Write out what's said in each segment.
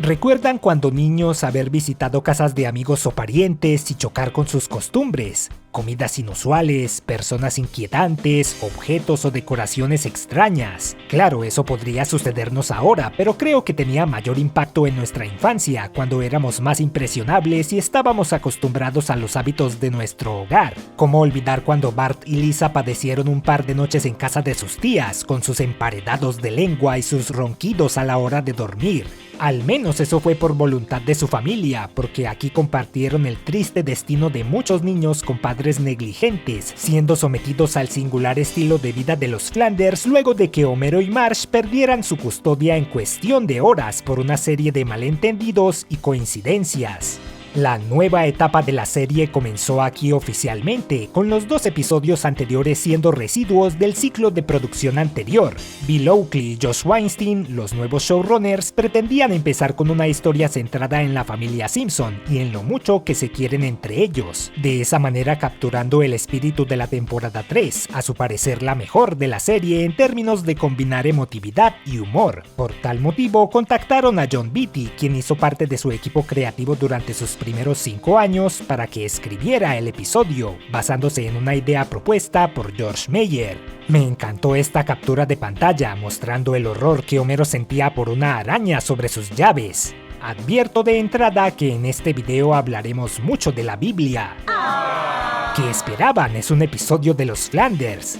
¿Recuerdan cuando niños haber visitado casas de amigos o parientes y chocar con sus costumbres? Comidas inusuales, personas inquietantes, objetos o decoraciones extrañas. Claro, eso podría sucedernos ahora, pero creo que tenía mayor impacto en nuestra infancia, cuando éramos más impresionables y estábamos acostumbrados a los hábitos de nuestro hogar. ¿Cómo olvidar cuando Bart y Lisa padecieron un par de noches en casa de sus tías, con sus emparedados de lengua y sus ronquidos a la hora de dormir? Al menos eso fue por voluntad de su familia, porque aquí compartieron el triste destino de muchos niños con padres negligentes, siendo sometidos al singular estilo de vida de los Flanders luego de que Homero y Marge perdieran su custodia en cuestión de horas por una serie de malentendidos y coincidencias. La nueva etapa de la serie comenzó aquí oficialmente, con los 2 episodios anteriores siendo residuos del ciclo de producción anterior. Bill Oakley y Josh Weinstein, los nuevos showrunners, pretendían empezar con una historia centrada en la familia Simpson y en lo mucho que se quieren entre ellos, de esa manera capturando el espíritu de la temporada 3, a su parecer la mejor de la serie en términos de combinar emotividad y humor. Por tal motivo, contactaron a Jon Vitti, quien hizo parte de su equipo creativo durante sus primeros 5 años, para que escribiera el episodio, basándose en una idea propuesta por George Meyer. Me encantó esta captura de pantalla, mostrando el horror que Homero sentía por una araña sobre sus llaves. Advierto de entrada que en este video hablaremos mucho de la Biblia. ¿Qué esperaban? Es un episodio de los Flanders.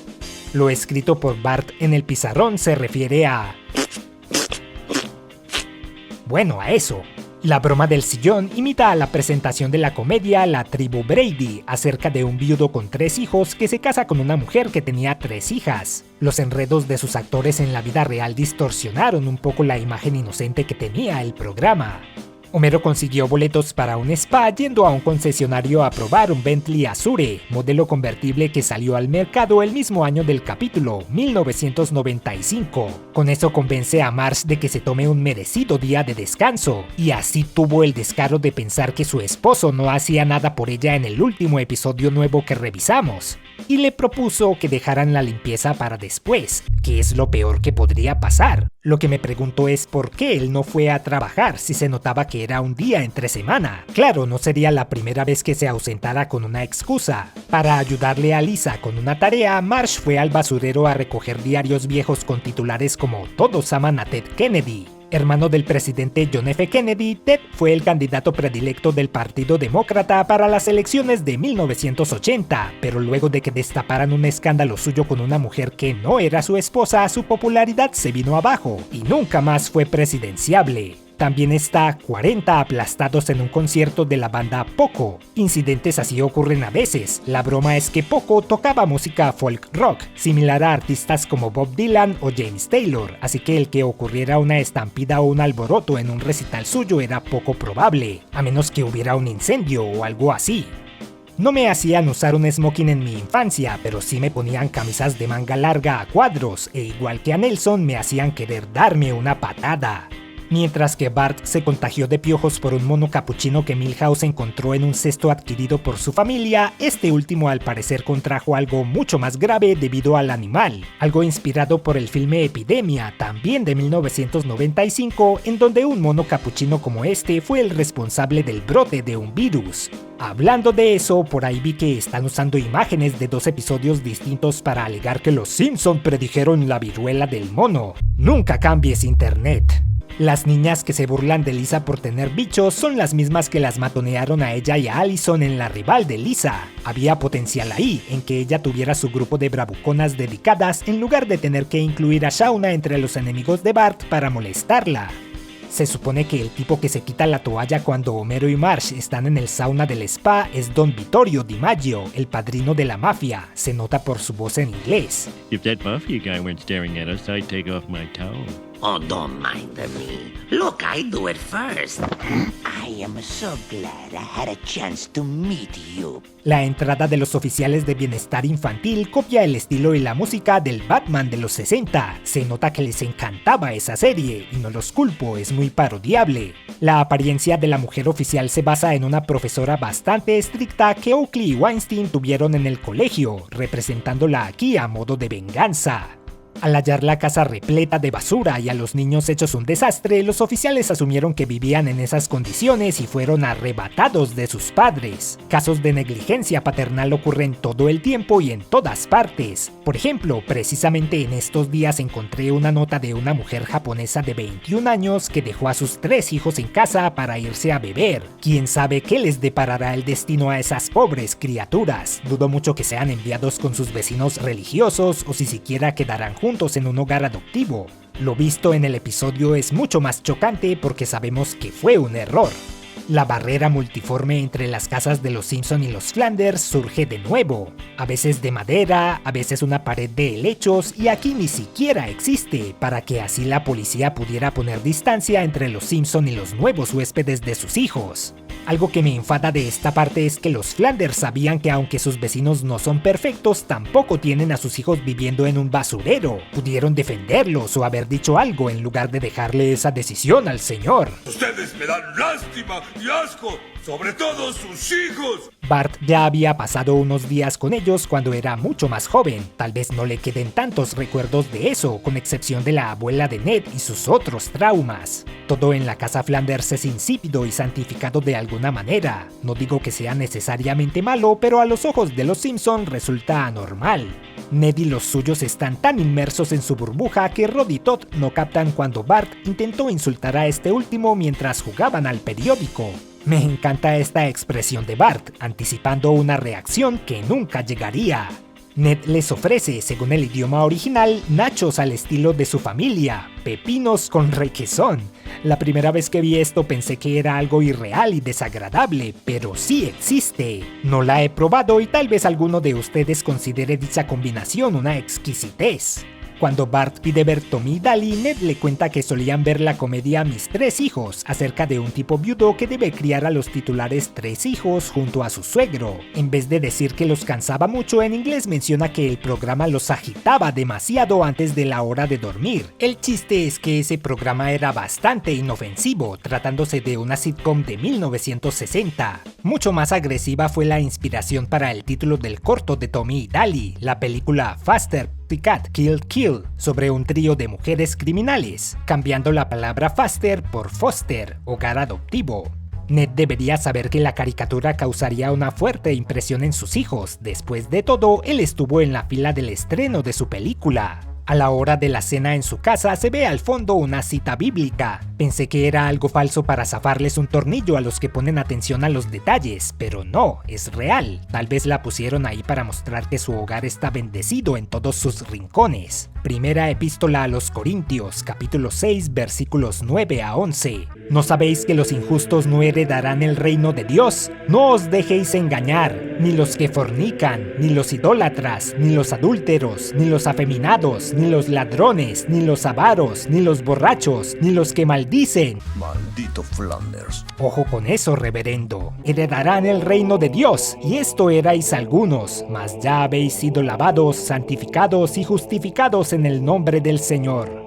Lo escrito por Bart en el pizarrón se refiere a... bueno, a eso. La broma del sillón imita a la presentación de la comedia La Tribu Brady, acerca de un viudo con 3 hijos que se casa con una mujer que tenía 3 hijas. Los enredos de sus actores en la vida real distorsionaron un poco la imagen inocente que tenía el programa. Homero consiguió boletos para un spa yendo a un concesionario a probar un Bentley Azure, modelo convertible que salió al mercado el mismo año del capítulo, 1995. Con eso convence a Marge de que se tome un merecido día de descanso, y así tuvo el descaro de pensar que su esposo no hacía nada por ella en el último episodio nuevo que revisamos, y le propuso que dejaran la limpieza para después, que es lo peor que podría pasar. Lo que me pregunto es por qué él no fue a trabajar si se notaba que era un día entre semana. Claro, no sería la primera vez que se ausentara con una excusa. Para ayudarle a Lisa con una tarea, Marge fue al basurero a recoger diarios viejos con titulares como "Todos aman a Ted Kennedy". Hermano del presidente John F. Kennedy, Ted fue el candidato predilecto del Partido Demócrata para las elecciones de 1980, pero luego de que destaparan un escándalo suyo con una mujer que no era su esposa, su popularidad se vino abajo y nunca más fue presidenciable. También está 40 aplastados en un concierto de la banda Poco. Incidentes así ocurren a veces. La broma es que Poco tocaba música folk rock, similar a artistas como Bob Dylan o James Taylor, así que el que ocurriera una estampida o un alboroto en un recital suyo era poco probable, a menos que hubiera un incendio o algo así. No me hacían usar un smoking en mi infancia, pero sí me ponían camisas de manga larga a cuadros, e igual que a Nelson me hacían querer darme una patada. Mientras que Bart se contagió de piojos por un mono capuchino que Milhouse encontró en un cesto adquirido por su familia, este último al parecer contrajo algo mucho más grave debido al animal, algo inspirado por el filme Epidemia, también de 1995, en donde un mono capuchino como este fue el responsable del brote de un virus. Hablando de eso, por ahí vi que están usando imágenes de 2 episodios distintos para alegar que los Simpson predijeron la viruela del mono. Nunca cambies internet. Las niñas que se burlan de Lisa por tener bichos son las mismas que las matonearon a ella y a Allison en La Rival de Lisa. Había potencial ahí, en que ella tuviera su grupo de bravuconas dedicadas en lugar de tener que incluir a Shauna entre los enemigos de Bart para molestarla. Se supone que el tipo que se quita la toalla cuando Homero y Marge están en el sauna del spa es Don Vittorio DiMaggio, el padrino de la mafia. Se nota por su voz en inglés. If that mafia guy weren't staring at us, I'd take off my towel. Oh, don't mind me. Look, I do it first. I am so glad I had a chance to meet you. La entrada de los oficiales de bienestar infantil copia el estilo y la música del Batman de los 60. Se nota que les encantaba esa serie, y no los culpo, es muy parodiable. La apariencia de la mujer oficial se basa en una profesora bastante estricta que Oakley y Weinstein tuvieron en el colegio, representándola aquí a modo de venganza. Al hallar la casa repleta de basura y a los niños hechos un desastre, los oficiales asumieron que vivían en esas condiciones y fueron arrebatados de sus padres. Casos de negligencia paternal ocurren todo el tiempo y en todas partes. Por ejemplo, precisamente en estos días encontré una nota de una mujer japonesa de 21 años que dejó a sus 3 hijos en casa para irse a beber. ¿Quién sabe qué les deparará el destino a esas pobres criaturas? Dudo mucho que sean enviados con sus vecinos religiosos o si siquiera quedarán juntos en un hogar adoptivo. Lo visto en el episodio es mucho más chocante porque sabemos que fue un error. La barrera multiforme entre las casas de los Simpson y los Flanders surge de nuevo, a veces de madera, a veces una pared de helechos y aquí ni siquiera existe, para que así la policía pudiera poner distancia entre los Simpson y los nuevos huéspedes de sus hijos. Algo que me enfada de esta parte es que los Flanders sabían que aunque sus vecinos no son perfectos, tampoco tienen a sus hijos viviendo en un basurero. Pudieron defenderlos o haber dicho algo en lugar de dejarle esa decisión al señor. Ustedes me dan lástima y asco, sobre todo sus hijos. Bart ya había pasado unos días con ellos cuando era mucho más joven. Tal vez no le queden tantos recuerdos de eso, con excepción de la abuela de Ned y sus otros traumas. Todo en la casa Flanders es insípido y santificado de alguna manera. No digo que sea necesariamente malo, pero a los ojos de los Simpson resulta anormal. Ned y los suyos están tan inmersos en su burbuja que Rod y Todd no captan cuando Bart intentó insultar a este último mientras jugaban al periódico. Me encanta esta expresión de Bart, anticipando una reacción que nunca llegaría. Ned les ofrece, según el idioma original, nachos al estilo de su familia, pepinos con requesón. La primera vez que vi esto pensé que era algo irreal y desagradable, pero sí existe. No la he probado y tal vez alguno de ustedes considere dicha combinación una exquisitez. Cuando Bart pide ver Tommy y Daly, Ned le cuenta que solían ver la comedia Mis 3 hijos, acerca de un tipo viudo que debe criar a los titulares 3 hijos junto a su suegro. En vez de decir que los cansaba mucho, en inglés menciona que el programa los agitaba demasiado antes de la hora de dormir. El chiste es que ese programa era bastante inofensivo, tratándose de una sitcom de 1960. Mucho más agresiva fue la inspiración para el título del corto de Tommy y Daly, la película Faster, Pussycat Kill Kill, sobre un trío de mujeres criminales, cambiando la palabra Faster por Foster, hogar adoptivo. Ned debería saber que la caricatura causaría una fuerte impresión en sus hijos. Después de todo, él estuvo en la fila del estreno de su película. A la hora de la cena en su casa se ve al fondo una cita bíblica. Pensé que era algo falso para zafarles un tornillo a los que ponen atención a los detalles, pero no, es real. Tal vez la pusieron ahí para mostrar que su hogar está bendecido en todos sus rincones. Primera epístola a los Corintios, capítulo 6, versículos 9 a 11. ¿No sabéis que los injustos no heredarán el reino de Dios? No os dejéis engañar, ni los que fornican, ni los idólatras, ni los adúlteros, ni los afeminados, ni los ladrones, ni los avaros, ni los borrachos, ni los que maldicen. Maldito Flanders. Ojo con eso, reverendo. Heredarán el reino de Dios, y esto erais algunos, mas ya habéis sido lavados, santificados y justificados en el nombre del Señor.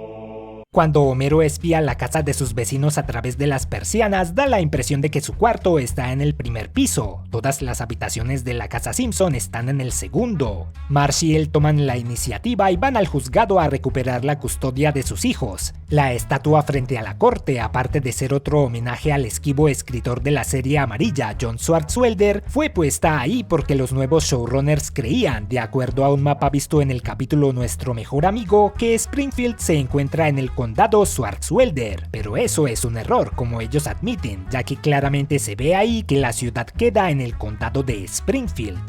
Cuando Homero espía la casa de sus vecinos a través de las persianas, da la impresión de que su cuarto está en el primer piso. Todas las habitaciones de la casa Simpson están en el segundo. Marge y él toman la iniciativa y van al juzgado a recuperar la custodia de sus hijos. La estatua frente a la corte, aparte de ser otro homenaje al esquivo escritor de la serie amarilla, John Swartzwelder, fue puesta ahí porque los nuevos showrunners creían, de acuerdo a un mapa visto en el capítulo Nuestro Mejor Amigo, que Springfield se encuentra en el condado Swartzwelder, pero eso es un error, como ellos admiten, ya que claramente se ve ahí que la ciudad queda en el condado de Springfield.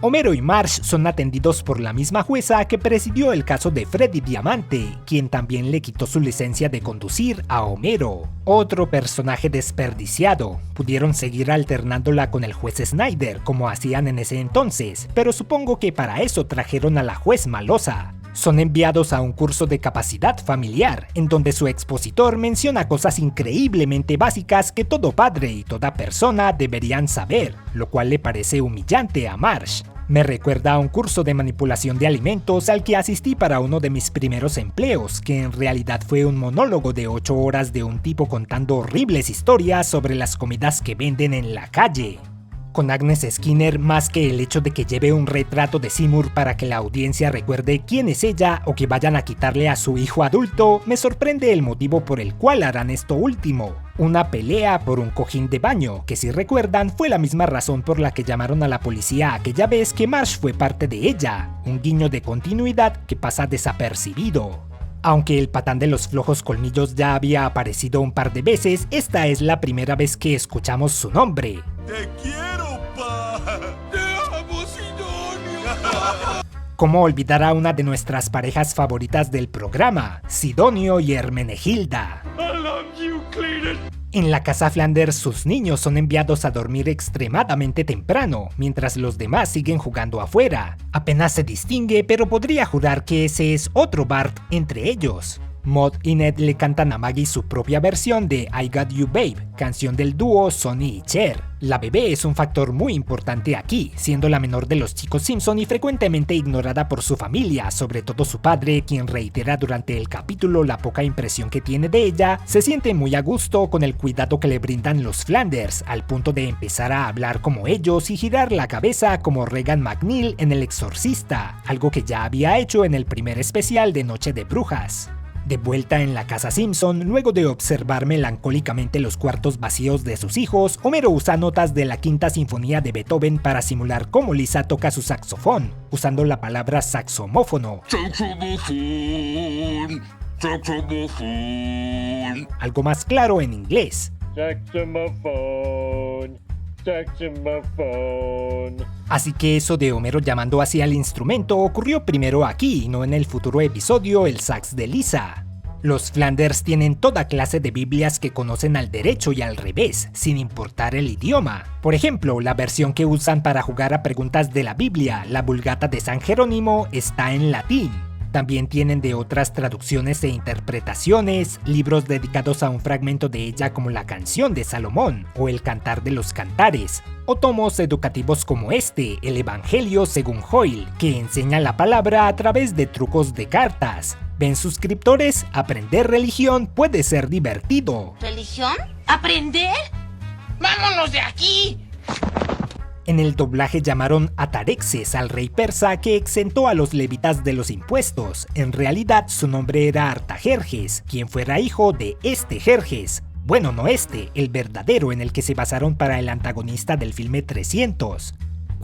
Homero y Marge son atendidos por la misma jueza que presidió el caso de Freddy Diamante, quien también le quitó su licencia de conducir a Homero. Otro personaje desperdiciado. Pudieron seguir alternándola con el juez Snyder, como hacían en ese entonces, pero supongo que para eso trajeron a la juez malosa. Son enviados a un curso de capacidad familiar, en donde su expositor menciona cosas increíblemente básicas que todo padre y toda persona deberían saber, lo cual le parece humillante a Marge. Me recuerda a un curso de manipulación de alimentos al que asistí para uno de mis primeros empleos, que en realidad fue un monólogo de 8 horas de un tipo contando horribles historias sobre las comidas que venden en la calle. Con Agnes Skinner, más que el hecho de que lleve un retrato de Seymour para que la audiencia recuerde quién es ella o que vayan a quitarle a su hijo adulto, me sorprende el motivo por el cual harán esto último. Una pelea por un cojín de baño, que si recuerdan fue la misma razón por la que llamaron a la policía aquella vez que Marsh fue parte de ella, un guiño de continuidad que pasa desapercibido. Aunque el patán de los flojos colmillos ya había aparecido un par de veces, esta es la primera vez que escuchamos su nombre. ¡Te quiero, pa! ¡Te amo, Sidonio! ¿Cómo olvidar a una de nuestras parejas favoritas del programa, Sidonio y Hermenegilda? I love you, Cletus. En la casa Flanders sus niños son enviados a dormir extremadamente temprano, mientras los demás siguen jugando afuera. Apenas se distingue, pero podría jurar que ese es otro Bart entre ellos. Maud y Ned le cantan a Maggie su propia versión de I Got You Babe, canción del dúo Sonny y Cher. La bebé es un factor muy importante aquí, siendo la menor de los chicos Simpson y frecuentemente ignorada por su familia, sobre todo su padre, quien reitera durante el capítulo la poca impresión que tiene de ella. Se siente muy a gusto con el cuidado que le brindan los Flanders, al punto de empezar a hablar como ellos y girar la cabeza como Regan McNeil en El Exorcista, algo que ya había hecho en el primer especial de Noche de Brujas. De vuelta en la casa Simpson, luego de observar melancólicamente los cuartos vacíos de sus hijos, Homero usa notas de la Quinta Sinfonía de Beethoven para simular cómo Lisa toca su saxofón, usando la palabra saxomófono. Saxofón, saxofón. Algo más claro en inglés. Saxophone. Saxophone. Así que eso de Homero llamando así al instrumento ocurrió primero aquí y no en el futuro episodio El sax de Lisa. Los Flanders tienen toda clase de Biblias que conocen al derecho y al revés, sin importar el idioma. Por ejemplo, la versión que usan para jugar a preguntas de la Biblia, la Vulgata de San Jerónimo, está en latín. También tienen de otras traducciones e interpretaciones, libros dedicados a un fragmento de ella como la Canción de Salomón o el Cantar de los Cantares, o tomos educativos como este, el Evangelio según Hoyle, que enseña la palabra a través de trucos de cartas. ¿Ven, suscriptores? Aprender religión puede ser divertido. ¿Religión? ¿Aprender? ¡Vámonos de aquí! En el doblaje llamaron Atarexes al rey persa que exentó a los levitas de los impuestos. En realidad su nombre era Artajerjes, quien fuera hijo de este Jerjes. Bueno, no este, el verdadero en el que se basaron para el antagonista del filme 300.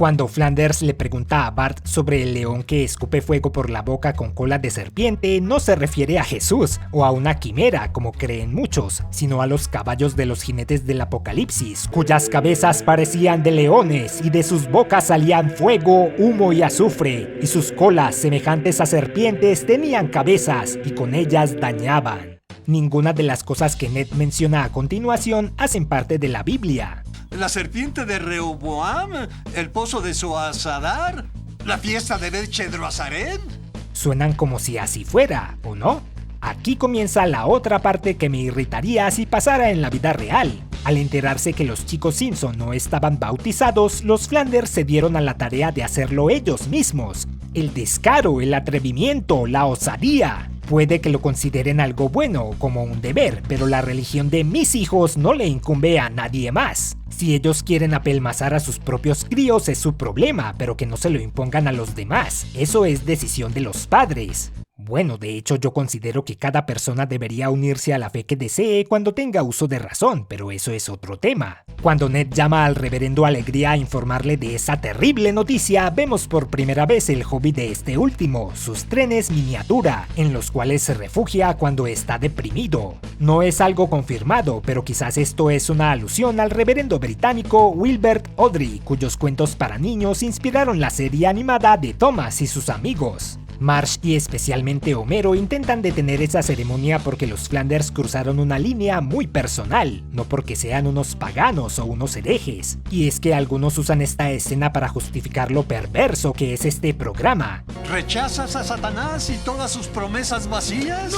Cuando Flanders le pregunta a Bart sobre el león que escupe fuego por la boca con cola de serpiente, no se refiere a Jesús o a una quimera, como creen muchos, sino a los caballos de los jinetes del apocalipsis, cuyas cabezas parecían de leones y de sus bocas salían fuego, humo y azufre, y sus colas, semejantes a serpientes, tenían cabezas y con ellas dañaban. Ninguna de las cosas que Ned menciona a continuación hacen parte de la Biblia. La serpiente de Rehoboam, el pozo de Soazadar, la fiesta de Bet Chedroazarén. Suenan como si así fuera, ¿o no? Aquí comienza la otra parte que me irritaría si pasara en la vida real. Al enterarse que los chicos Simpson no estaban bautizados, los Flanders se dieron a la tarea de hacerlo ellos mismos. El descaro, el atrevimiento, la osadía. Puede que lo consideren algo bueno, como un deber, pero la religión de mis hijos no le incumbe a nadie más. Si ellos quieren apelmazar a sus propios críos es su problema, pero que no se lo impongan a los demás. Eso es decisión de los padres. Bueno, de hecho yo considero que cada persona debería unirse a la fe que desee cuando tenga uso de razón, pero eso es otro tema. Cuando Ned llama al reverendo Alegría a informarle de esa terrible noticia, vemos por primera vez el hobby de este último, sus trenes miniatura, en los cuales se refugia cuando está deprimido. No es algo confirmado, pero quizás esto es una alusión al reverendo británico Wilbert Awdry, cuyos cuentos para niños inspiraron la serie animada de Thomas y sus amigos. Marsh y especialmente Homero intentan detener esa ceremonia porque los Flanders cruzaron una línea muy personal, no porque sean unos paganos o unos herejes. Y es que algunos usan esta escena para justificar lo perverso que es este programa. ¿Rechazas a Satanás y todas sus promesas vacías?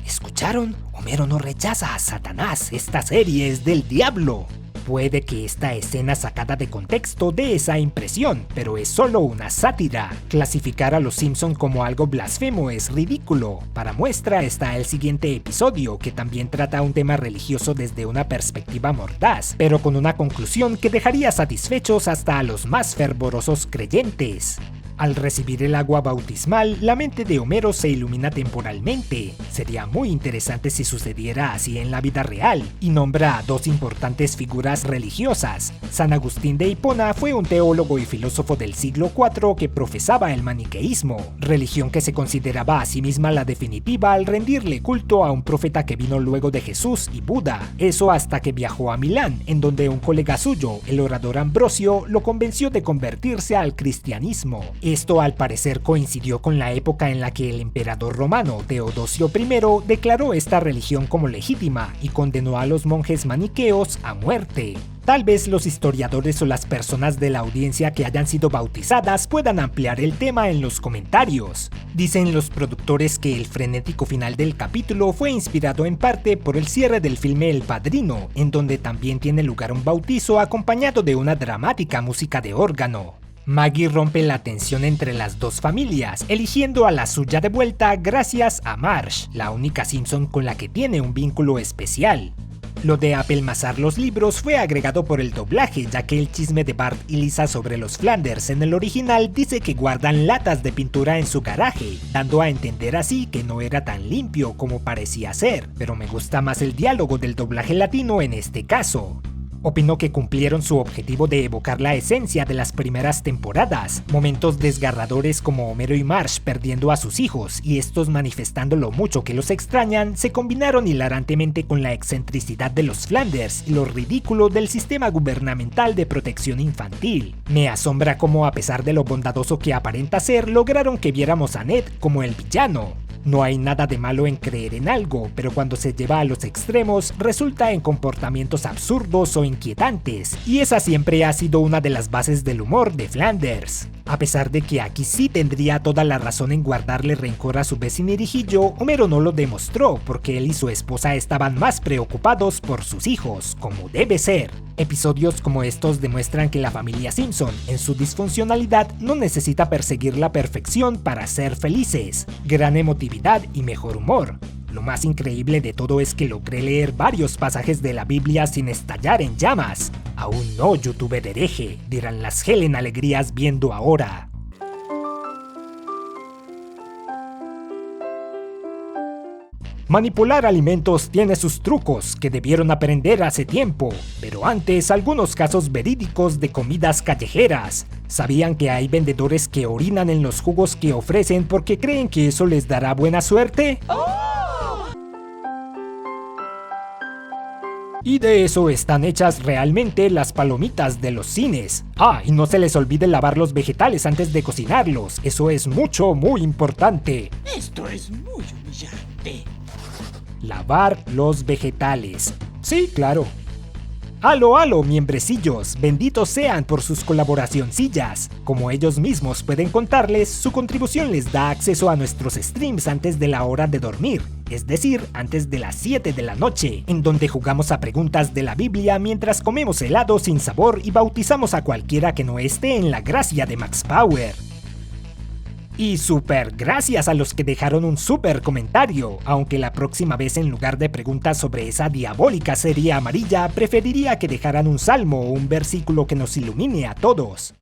¿Escucharon? Homero no rechaza a Satanás, esta serie es del diablo. Puede que esta escena sacada de contexto dé esa impresión, pero es solo una sátira. Clasificar a los Simpson como algo blasfemo es ridículo. Para muestra está el siguiente episodio, que también trata un tema religioso desde una perspectiva mordaz, pero con una conclusión que dejaría satisfechos hasta a los más fervorosos creyentes. Al recibir el agua bautismal, la mente de Homero se ilumina temporalmente. Sería muy interesante si sucediera así en la vida real, y nombra a dos importantes figuras religiosas. San Agustín de Hipona fue un teólogo y filósofo del siglo IV que profesaba el maniqueísmo, religión que se consideraba a sí misma la definitiva al rendirle culto a un profeta que vino luego de Jesús y Buda. Eso hasta que viajó a Milán, en donde un colega suyo, el orador Ambrosio, lo convenció de convertirse al cristianismo. Esto al parecer coincidió con la época en la que el emperador romano Teodosio I declaró esta religión como legítima y condenó a los monjes maniqueos a muerte. Tal vez los historiadores o las personas de la audiencia que hayan sido bautizadas puedan ampliar el tema en los comentarios. Dicen los productores que el frenético final del capítulo fue inspirado en parte por el cierre del filme El Padrino, en donde también tiene lugar un bautizo acompañado de una dramática música de órgano. Maggie rompe la tensión entre las dos familias, eligiendo a la suya de vuelta gracias a Marge, la única Simpson con la que tiene un vínculo especial. Lo de apelmazar los libros fue agregado por el doblaje, ya que el chisme de Bart y Lisa sobre los Flanders en el original dice que guardan latas de pintura en su garaje, dando a entender así que no era tan limpio como parecía ser, pero me gusta más el diálogo del doblaje latino en este caso. Opino que cumplieron su objetivo de evocar la esencia de las primeras temporadas, momentos desgarradores como Homero y Marge perdiendo a sus hijos y estos manifestando lo mucho que los extrañan, se combinaron hilarantemente con la excentricidad de los Flanders y lo ridículo del sistema gubernamental de protección infantil. Me asombra cómo, a pesar de lo bondadoso que aparenta ser, lograron que viéramos a Ned como el villano. No hay nada de malo en creer en algo, pero cuando se lleva a los extremos resulta en comportamientos absurdos o inquietantes, y esa siempre ha sido una de las bases del humor de Flanders. A pesar de que aquí sí tendría toda la razón en guardarle rencor a su vecinerijillo, Homero no lo demostró porque él y su esposa estaban más preocupados por sus hijos, como debe ser. Episodios como estos demuestran que la familia Simpson, en su disfuncionalidad, no necesita perseguir la perfección para ser felices. Gran emotividad y mejor humor. Lo más increíble de todo es que logré leer varios pasajes de la Biblia sin estallar en llamas. Aún no, youtuber hereje, dirán las Helen alegrías viendo ahora. Manipular alimentos tiene sus trucos que debieron aprender hace tiempo, pero antes algunos casos verídicos de comidas callejeras. ¿Sabían que hay vendedores que orinan en los jugos que ofrecen porque creen que eso les dará buena suerte? Y de eso están hechas realmente las palomitas de los cines. Ah, y no se les olvide lavar los vegetales antes de cocinarlos, eso es muy importante. Esto es muy humillante. Lavar los vegetales. Sí, claro. ¡Halo, miembrecillos! Benditos sean por sus colaboracioncillas. Como ellos mismos pueden contarles, su contribución les da acceso a nuestros streams antes de la hora de dormir, es decir, antes de las 7 de la noche, en donde jugamos a preguntas de la Biblia mientras comemos helado sin sabor y bautizamos a cualquiera que no esté en la gracia de Max Power. Y super gracias a los que dejaron un super comentario, aunque la próxima vez en lugar de preguntas sobre esa diabólica serie amarilla, preferiría que dejaran un salmo o un versículo que nos ilumine a todos.